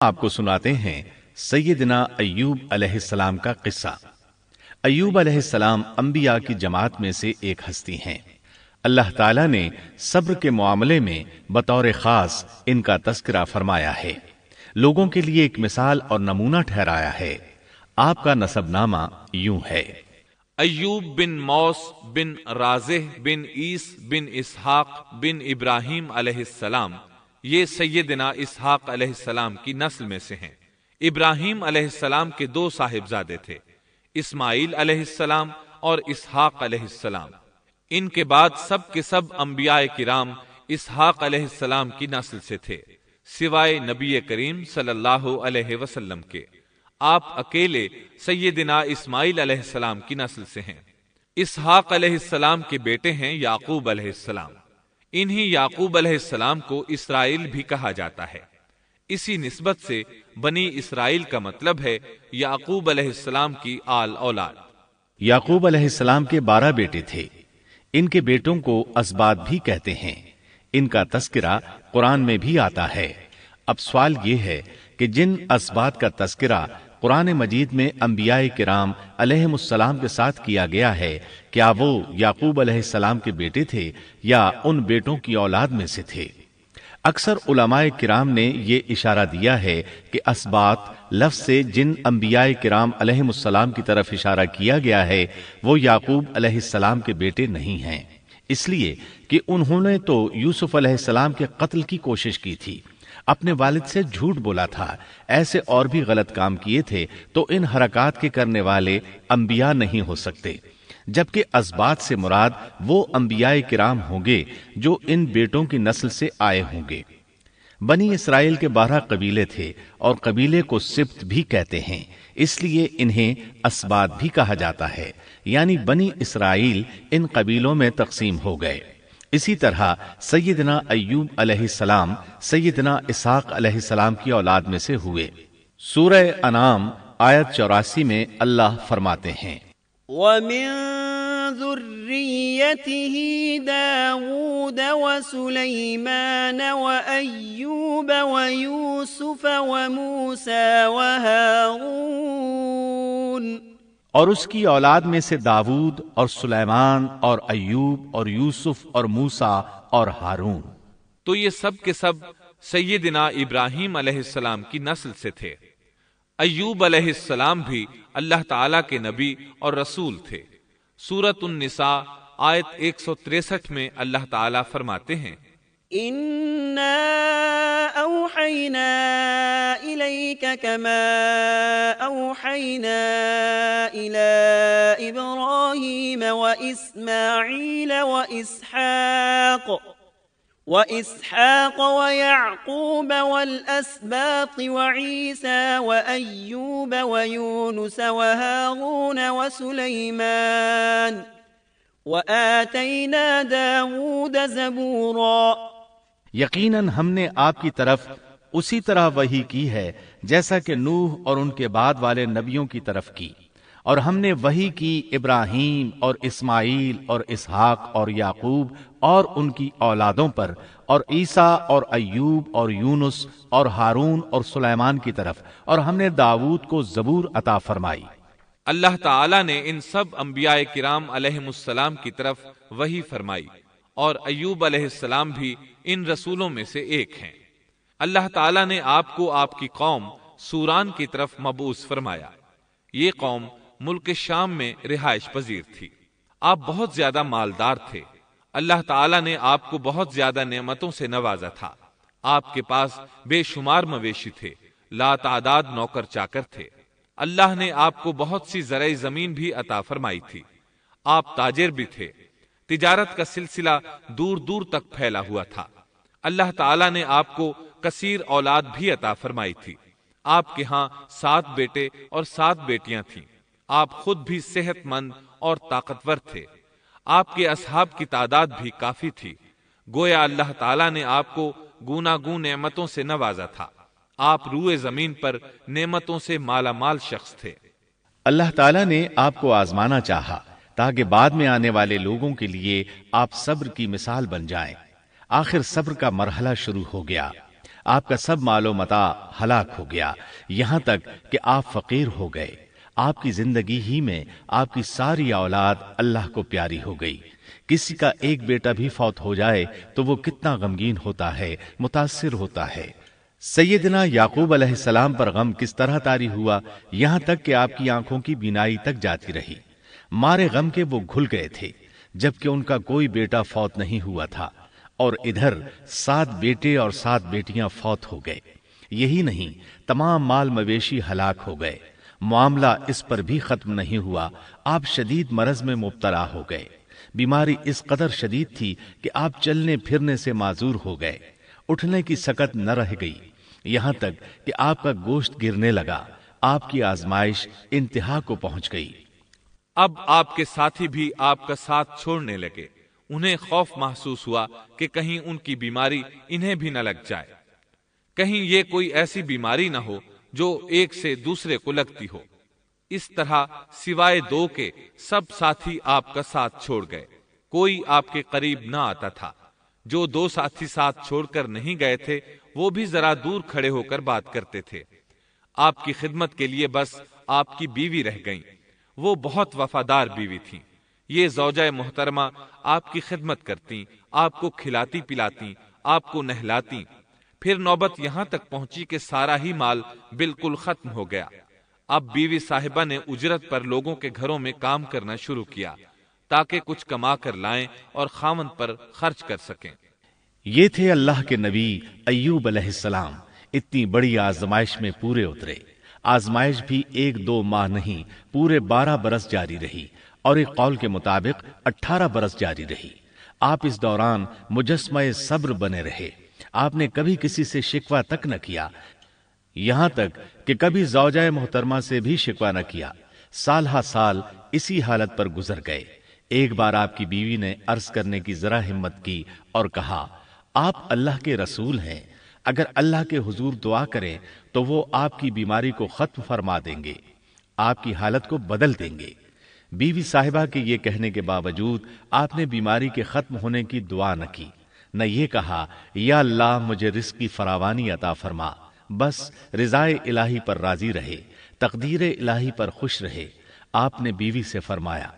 آپ کو سناتے ہیں سیدنا ایوب علیہ السلام کا قصہ۔ ایوب علیہ السلام انبیاء کی جماعت میں سے ایک ہستی ہیں۔ اللہ تعالیٰ نے صبر کے معاملے میں بطور خاص ان کا تذکرہ فرمایا ہے، لوگوں کے لیے ایک مثال اور نمونہ ٹھہرایا ہے۔ آپ کا نسب نامہ یوں ہے: ایوب بن موس بن رازح بن عیس بن اسحاق بن ابراہیم علیہ السلام، یہ سیدنا اسحاق علیہ السلام کی نسل میں سے ہیں۔ ابراہیم علیہ السلام کے دو صاحبزادے تھے، اسماعیل علیہ السلام اور اسحاق علیہ السلام۔ ان کے بعد سب کے سب انبیاء کرام اسحاق علیہ السلام کی نسل سے تھے، سوائے نبی کریم صلی اللہ علیہ وسلم کے۔ آپ اکیلے سیدنا اسماعیل علیہ السلام کی نسل سے ہیں۔ اسحاق علیہ السلام کے بیٹے ہیں یعقوب علیہ السلام۔ انہی یعقوب علیہ السلام کو اسرائیل بھی کہا جاتا ہے۔ اسی نسبت سے بنی اسرائیل کا مطلب ہے یعقوب علیہ السلام کی آل اولاد۔ یعقوب علیہ السلام کے 12 بیٹے تھے۔ ان کے بیٹوں کو اسباط بھی کہتے ہیں۔ ان کا تذکرہ قرآن میں بھی آتا ہے۔ اب سوال یہ ہے کہ جن اسباط کا تذکرہ قرآن مجید میں انبیاء کرام علیہم السلام کے ساتھ کیا گیا ہے، کیا وہ یعقوب علیہ السلام کے بیٹے تھے یا ان بیٹوں کی اولاد میں سے تھے؟ اکثر علماء کرام نے یہ اشارہ دیا ہے کہ اسباط لفظ سے جن انبیاء کرام علیہم السلام کی طرف اشارہ کیا گیا ہے وہ یعقوب علیہ السلام کے بیٹے نہیں ہیں، اس لیے کہ انہوں نے تو یوسف علیہ السلام کے قتل کی کوشش کی تھی، اپنے والد سے جھوٹ بولا تھا، ایسے اور بھی غلط کام کیے تھے، تو ان حرکات کے کرنے والے انبیاء نہیں ہو سکتے، جبکہ اسباط سے مراد وہ انبیاء کرام ہوں گے جو ان بیٹوں کی نسل سے آئے ہوں گے۔ بنی اسرائیل کے 12 قبیلے تھے اور قبیلے کو سبط بھی کہتے ہیں، اس لیے انہیں اسباط بھی کہا جاتا ہے، یعنی بنی اسرائیل ان قبیلوں میں تقسیم ہو گئے۔ اسی طرح سیدنا ایوب علیہ السلام سیدنا اسحاق علیہ السلام کی اولاد میں سے ہوئے۔ سورہ انعام آیت 84 میں اللہ فرماتے ہیں: وَمِن ذُرِّيَّتِهِ دَاوُودَ وَسُلَيْمَانَ وَأَيُّوبَ وَيُوسُفَ وَمُوسَى وَهَارُونَ، اور اس کی اولاد میں سے داود اور سلیمان اور ایوب اور یوسف اور موسیٰ اور ہارون۔ تو یہ سب کے سب سیدنا ابراہیم علیہ السلام کی نسل سے تھے۔ ایوب علیہ السلام بھی اللہ تعالیٰ کے نبی اور رسول تھے۔ سورۃ النساء آیت 163 میں اللہ تعالیٰ فرماتے ہیں: إِنَّا أَوْحَيْنَا إِلَيْكَ كَمَا أَوْحَيْنَا إِلَىٰ إِبْرَاهِيمَ وَإِسْمَاعِيلَ وَإِسْحَاقَ وَيَعْقُوبَ وَالْأَسْبَاطِ وَعِيسَىٰ وَأَيُّوبَ وَيُونُسَ وَهَارُونَ وَسُلَيْمَانَ وَآتَيْنَا دَاوُودَ زَبُورًا۔ یقیناً ہم نے آپ کی طرف اسی طرح وحی کی ہے جیسا کہ نوح اور ان کے بعد والے نبیوں کی طرف کی، اور ہم نے وحی کی ابراہیم اور اسماعیل اور اسحاق اور یعقوب اور ان کی اولادوں پر، اور عیسیٰ اور ایوب اور یونس اور ہارون اور سلیمان کی طرف، اور ہم نے داود کو زبور عطا فرمائی۔ اللہ تعالیٰ نے ان سب انبیاء کرام علیہم السلام کی طرف وحی فرمائی، اور ایوب علیہ السلام بھی ان رسولوں میں سے ایک ہیں۔ اللہ تعالیٰ نے آپ کو آپ کی قوم سوران کی طرف مبعوث فرمایا۔ یہ قوم ملک شام میں رہائش پذیر تھی۔ آپ بہت زیادہ مالدار تھے۔ اللہ تعالیٰ نے آپ کو بہت زیادہ نعمتوں سے نوازا تھا۔ آپ کے پاس بے شمار مویشی تھے، لا تعداد نوکر چاکر تھے۔ اللہ نے آپ کو بہت سی زرعی زمین بھی عطا فرمائی تھی۔ آپ تاجر بھی تھے۔ تجارت کا سلسلہ دور دور تک پھیلا ہوا تھا۔ اللہ تعالیٰ نے آپ کو کثیر اولاد بھی عطا فرمائی تھی۔ آپ کے ہاں 7 بیٹے اور 7 بیٹیاں تھیں۔ آپ خود بھی صحت مند اور طاقتور تھے۔ آپ کے اصحاب کی تعداد بھی کافی تھی۔ گویا اللہ تعالیٰ نے آپ کو گوناگون نعمتوں سے نوازا تھا۔ آپ روئے زمین پر نعمتوں سے مالا مال شخص تھے۔ اللہ تعالیٰ نے آپ کو آزمانا چاہا تاکہ بعد میں آنے والے لوگوں کے لیے آپ صبر کی مثال بن جائیں۔ آخر صبر کا مرحلہ شروع ہو گیا۔ آپ کا سب مال و متاع ہلاک ہو گیا، یہاں تک کہ آپ فقیر ہو گئے۔ آپ کی زندگی ہی میں آپ کی ساری اولاد اللہ کو پیاری ہو گئی۔ کسی کا ایک بیٹا بھی فوت ہو جائے تو وہ کتنا غمگین ہوتا ہے، متاثر ہوتا ہے۔ سیدنا یعقوب علیہ السلام پر غم کس طرح طاری ہوا، یہاں تک کہ آپ کی آنکھوں کی بینائی تک جاتی رہی۔ مارے غم کے وہ گھل گئے تھے، جبکہ ان کا کوئی بیٹا فوت نہیں ہوا تھا، اور ادھر 7 بیٹے اور 7 بیٹیاں فوت ہو گئے۔ یہی نہیں، تمام مال مویشی ہلاک ہو گئے۔ معاملہ اس پر بھی ختم نہیں ہوا، آپ شدید مرض میں مبتلا ہو گئے۔ بیماری اس قدر شدید تھی کہ آپ چلنے پھرنے سے معذور ہو گئے، اٹھنے کی سکت نہ رہ گئی، یہاں تک کہ آپ کا گوشت گرنے لگا۔ آپ کی آزمائش انتہا کو پہنچ گئی۔ اب آپ کے ساتھی بھی آپ کا ساتھ چھوڑنے لگے۔ انہیں خوف محسوس ہوا کہ کہیں ان کی بیماری انہیں بھی نہ لگ جائے، کہیں یہ کوئی ایسی بیماری نہ ہو جو ایک سے دوسرے کو لگتی ہو۔ اس طرح سوائے 2 کے سب ساتھی آپ کا ساتھ چھوڑ گئے، کوئی آپ کے قریب نہ آتا تھا۔ جو 2 ساتھی ساتھ چھوڑ کر نہیں گئے تھے وہ بھی ذرا دور کھڑے ہو کر بات کرتے تھے۔ آپ کی خدمت کے لیے بس آپ کی بیوی رہ گئیں، وہ بہت وفادار بیوی تھیں۔ یہ زوجہ محترمہ آپ کی خدمت کرتی، آپ کو کھلاتی پلاتی، آپ کو نہلاتی۔ پھر نوبت یہاں تک پہنچی کہ سارا ہی مال بالکل ختم ہو گیا۔ اب بیوی صاحبہ نے اجرت پر لوگوں کے گھروں میں کام کرنا شروع کیا تاکہ کچھ کما کر لائیں اور خاوند پر خرچ کر سکیں۔ یہ تھے اللہ کے نبی ایوب علیہ السلام، اتنی بڑی آزمائش میں پورے اترے۔ آزمائش بھی 1-2 ماہ نہیں، پورے 12 برس جاری رہی، اور ایک قول کے مطابق 18 برس جاری رہی۔ آپ اس دوران مجسمہ صبر بنے رہے۔ آپ نے کبھی کسی سے شکوہ تک نہ کیا، یہاں تک کہ کبھی زوجہ محترمہ سے بھی شکوہ نہ کیا۔ سال ہا سال اسی حالت پر گزر گئے۔ ایک بار آپ کی بیوی نے عرض کرنے کی ذرا ہمت کی اور کہا، آپ اللہ کے رسول ہیں، اگر اللہ کے حضور دعا کریں تو وہ آپ کی بیماری کو ختم فرما دیں گے، آپ کی حالت کو بدل دیں گے۔ بیوی صاحبہ کے یہ کہنے کے باوجود آپ نے بیماری کے ختم ہونے کی دعا نہ کی، نہ یہ کہا یا اللہ مجھے رزق کی فراوانی عطا فرما، بس رضائے الہی پر راضی رہے، تقدیر الہی پر خوش رہے۔ آپ نے بیوی سے فرمایا،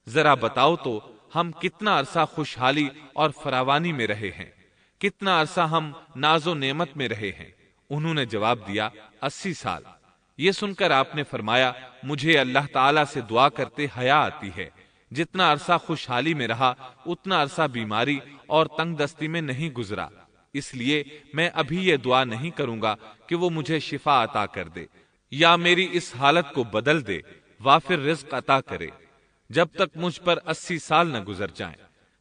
ذرا بتاؤ تو ہم کتنا عرصہ خوشحالی اور فراوانی میں رہے ہیں، کتنا عرصہ ہم ناز و نعمت میں رہے ہیں؟ انہوں نے جواب دیا، 80 سال۔ یہ سن کر آپ نے فرمایا، مجھے اللہ تعالیٰ سے دعا کرتے حیا آتی ہے، جتنا عرصہ خوشحالی میں رہا اتنا عرصہ بیماری اور تنگ دستی میں نہیں گزرا، اس لیے میں ابھی یہ دعا نہیں کروں گا کہ وہ مجھے شفا عطا کر دے یا میری اس حالت کو بدل دے، وافر رزق عطا کرے، جب تک مجھ پر 80 سال نہ گزر جائیں۔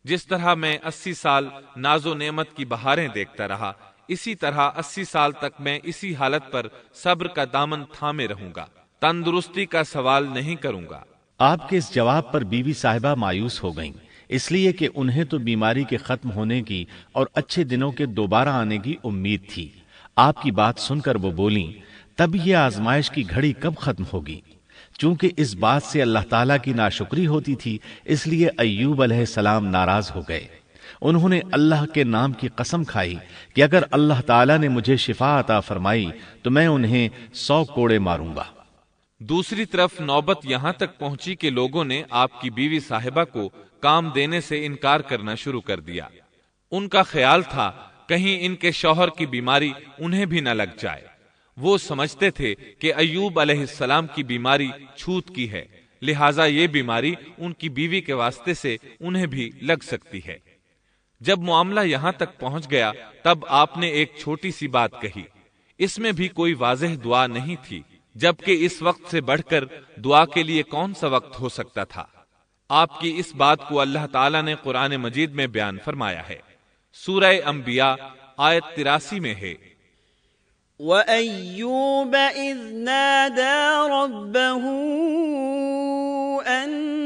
جس طرح میں 80 سال ناز و نعمت کی بہاریں دیکھتا رہا، اسی طرح 80 سال تک میں اسی حالت پر صبر کا دامن تھامے رہوں گا، تندرستی کا سوال نہیں کروں گا۔ آپ کے اس جواب پر بیوی صاحبہ مایوس ہو گئیں، اس لیے کہ انہیں تو بیماری کے ختم ہونے کی اور اچھے دنوں کے دوبارہ آنے کی امید تھی۔ آپ کی بات سن کر وہ بولیں، تب یہ آزمائش کی گھڑی کب ختم ہوگی؟ چونکہ اس بات سے اللہ تعالیٰ کی ناشکری ہوتی تھی، اس لیے ایوب علیہ السلام ناراض ہو گئے۔ انہوں نے اللہ کے نام کی قسم کھائی کہ اگر اللہ تعالیٰ نے مجھے شفا عطا فرمائی تو میں انہیں 100 کوڑے ماروں گا۔ دوسری طرف نوبت یہاں تک پہنچی کہ لوگوں نے آپ کی بیوی صاحبہ کو کام دینے سے انکار کرنا شروع کر دیا۔ ان کا خیال تھا کہیں ان کے شوہر کی بیماری انہیں بھی نہ لگ جائے۔ وہ سمجھتے تھے کہ ایوب علیہ السلام کی بیماری چھوت کی ہے، لہٰذا یہ بیماری ان کی بیوی کے واسطے سے انہیں بھی لگ سکتی ہے۔ جب معاملہ یہاں تک پہنچ گیا تب آپ نے ایک چھوٹی سی بات کہی، اس میں بھی کوئی واضح دعا نہیں تھی، جبکہ اس وقت سے بڑھ کر دعا کے لیے کون سا وقت ہو سکتا تھا۔ آپ کی اس بات کو اللہ تعالیٰ نے قرآن مجید میں بیان فرمایا ہے۔ سورہ انبیاء آیت 83 میں ہے، وَأَيُّوبَ إِذْ نَادَى رَبَّهُ أَنِّي